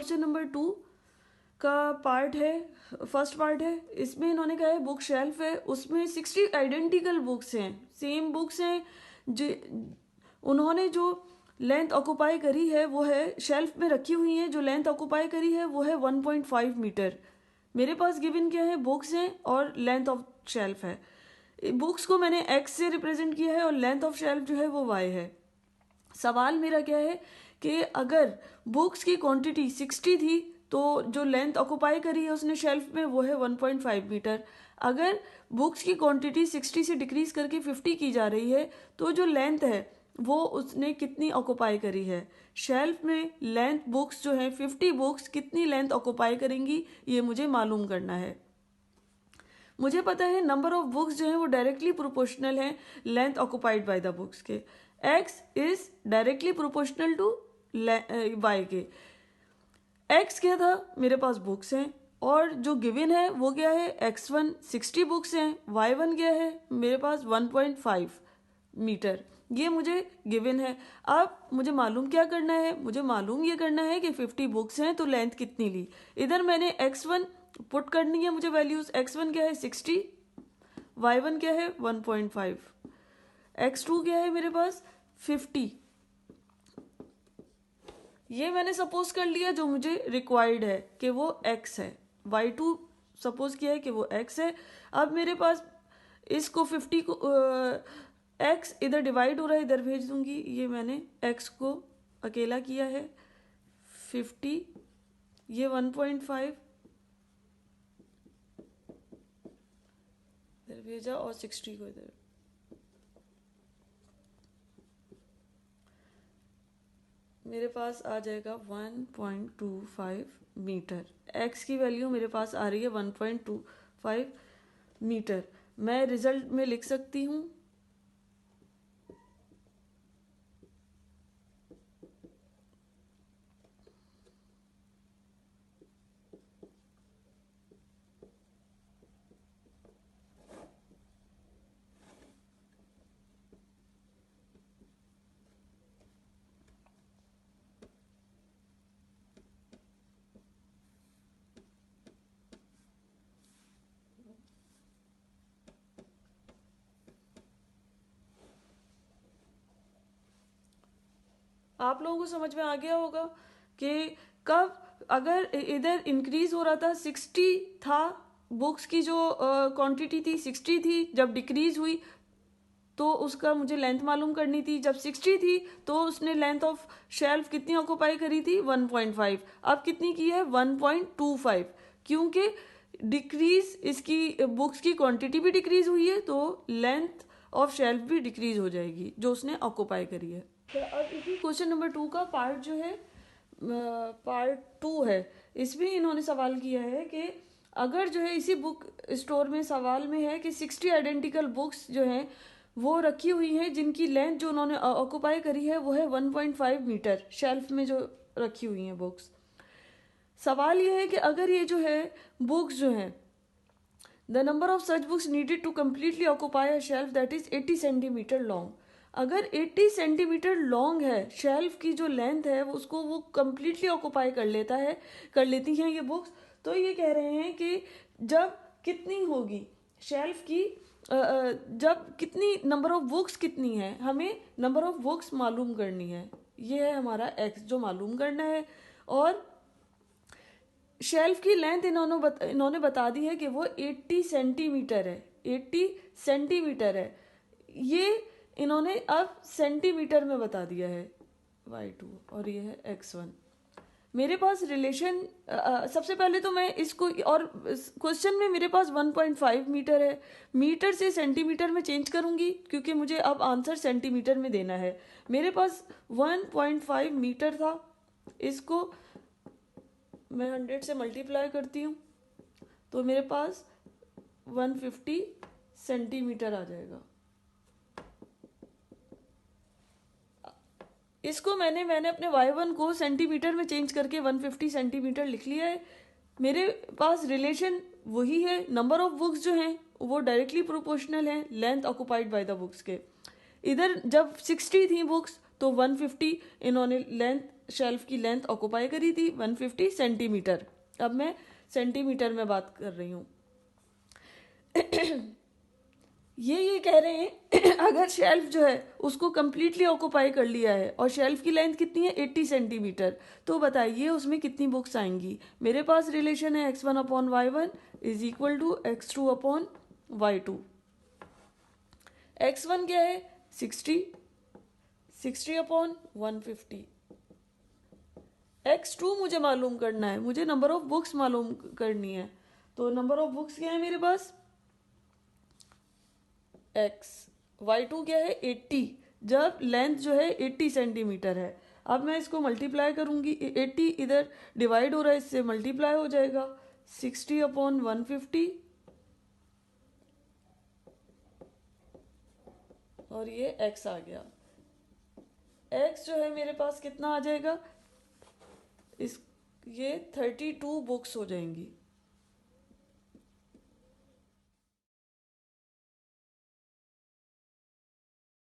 Question number 2 का part है, first part है। इसमें इन्होंने कहा है बुक शेल्फ है, उसमें 60 आइडेंटिकल बुक्स हैं, सेम बुक्स हैं। जो उन्होंने जो लेंथ ऑक्यूपाई करी है वो है, शेल्फ में रखी हुई है, जो लेंथ ऑक्यूपाई करी है वो है 1.5 मीटर। मेरे पास गिवन क्या है, बुक्स हैं और लेंथ ऑफ शेल्फ है। बुक्स को मैंने एक्स से रिप्रेजेंट किया है और लेंथ ऑफ शेल्फ जो है वो वाई है। सवाल मेरा क्या है कि अगर बुक्स की क्वांटिटी 60 थी तो जो लेंथ ऑक्यूपाई करी है उसने शेल्फ में वो है 1.5 मीटर। अगर बुक्स की क्वांटिटी 60 से डिक्रीज करके 50 की जा रही है तो जो लेंथ है वो उसने कितनी ऑक्यूपाई करी है। शेल्फ में लेंथ बुक्स जो है 50 बुक्स कितनी लेंथ ऑक्यूपाई करेंगी ये मुझे मालूम करना है। मुझे पता है नंबर ऑफ बुक्स जो है वो डायरेक्टली प्रोपोर्शनल है length occupied by the books के। X is directly proportional to Y के। एक्स क्या था, मेरे पास बुक्स हैं और जो गिवन है वो क्या है, x1 60 बुक्स हैं, y1 क्या है मेरे पास 1.5 मीटर, ये मुझे गिवन है। अब मुझे मालूम क्या करना है, मुझे मालूम ये करना है कि 50 बुक्स हैं तो लेंथ कितनी ली। इधर मैंने x1 पुट करनी है मुझे वैल्यूज, x1 क्या है 60, y1 क्या है 1.5, x2 क्या है मेरे पास 50। ये मैंने सपोज कर लिया जो मुझे रिक्वायर्ड है कि वो x है, y2 सपोज किया है कि वो x है। अब मेरे पास इसको 50 को x इधर डिवाइड हो रहा है, इधर भेज दूंगी, ये मैंने x को अकेला किया है 50, ये 1.5 इधर भेजा और 60 को इधर। मेरे पास आ जाएगा 1.25 मीटर। x की वैल्यू मेरे पास आ रही है 1.25 मीटर। मैं रिजल्ट में लिख सकती हूँ आप लोगों को समझ में आ गया होगा कि कब अगर इधर इंक्रीज हो रहा था 60 था, बुक्स की जो क्वांटिटी थी 60 थी, जब डिक्रीज हुई तो उसका मुझे लेंथ मालूम करनी थी। जब 60 थी तो उसने लेंथ ऑफ शेल्फ कितनी ऑक्यूपाई करी थी 1.5, अब कितनी की है 1.25, क्योंकि डिक्रीज इसकी बुक्स की क्वांटिटी भी डिक्रीज हुई है तो लेंथ ऑफ शेल्फ भी डिक्रीज हो जाएगी जो उसने ऑक्यूपाई करी है। तो अब इसी क्वेश्चन नंबर 2 का पार्ट जो है पार्ट 2 है, इसमें इन्होंने सवाल किया है कि अगर जो है इसी बुक स्टोर में सवाल में है कि 60 आइडेंटिकल बुक्स जो हैं वो रखी हुई हैं जिनकी लेंथ जो उन्होंने ऑक्यूपाई करी है वो है 1.5 मीटर, शेल्फ में जो रखी हुई हैं बुक्स। सवाल ये है कि अगर ये जो है बुक्स जो हैं the number of such books needed to completely occupy a shelf that is 80 centimetre long. अगर 80 सेंटीमीटर लॉन्ग है शेल्फ की जो लेंथ है उसको वो कम्प्लीटली ऑक्यूपाई कर लेती हैं ये बुक्स, तो ये कह रहे हैं कि जब कितनी होगी शेल्फ की, जब कितनी नंबर ऑफ बुक्स कितनी है, हमें नंबर ऑफ बुक्स मालूम करनी है, ये है हमारा एक्स जो मालूम करना है। और शेल्फ की लेंथ इन्होंने बता दी है कि वो 80 सेंटीमीटर है, 80 सेंटीमीटर है, ये इन्होंने अब सेंटीमीटर में बता दिया है y2 और ये है x1। मेरे पास रिलेशन सबसे पहले तो मैं इसको, और क्वेश्चन में मेरे पास 1.5 मीटर है, मीटर से सेंटीमीटर में चेंज करूंगी क्योंकि मुझे अब आंसर सेंटीमीटर में देना है। मेरे पास 1.5 मीटर था, इसको मैं 100 से मल्टीप्लाई करती हूँ तो मेरे पास 150 सेंटीमीटर आ जाएगा। इसको मैंने अपने y1 को सेंटीमीटर में चेंज करके 150 सेंटीमीटर लिख लिया है। मेरे पास रिलेशन वही है, नंबर ऑफ बुक्स जो हैं वो डायरेक्टली प्रोपोर्शनल है length occupied by the books के। इधर जब 60 थी बुक्स तो 150 इन्होंने लेंथ शेल्फ की लेंथ ऑक्यूपाई करी थी 150 सेंटीमीटर। अब मैं सेंटीमीटर में बात कर रही हूँ। ये कह रहे हैं अगर शेल्फ जो है उसको कम्प्लीटली ऑक्यूपाई कर लिया है और शेल्फ की लेंथ कितनी है 80 सेंटीमीटर, तो बताइए उसमें कितनी बुक्स आएंगी। मेरे पास रिलेशन है x1 upon y1 is equal to x2 upon y2। x1 क्या है 60 अपॉन 150। x2 मुझे मालूम करना है, मुझे नंबर ऑफ बुक्स मालूम करनी है। तो नंबर ऑफ बुक्स क्या है मेरे पास x, y2 क्या है 80, जब लेंथ जो है 80 सेंटीमीटर है। अब मैं इसको मल्टीप्लाई करूंगी, 80 इधर डिवाइड हो रहा है, इससे मल्टीप्लाई हो जाएगा 60 अपॉन 150 और ये x आ गया। x जो है मेरे पास कितना आ जाएगा, इस ये 32 बुक्स हो जाएंगी।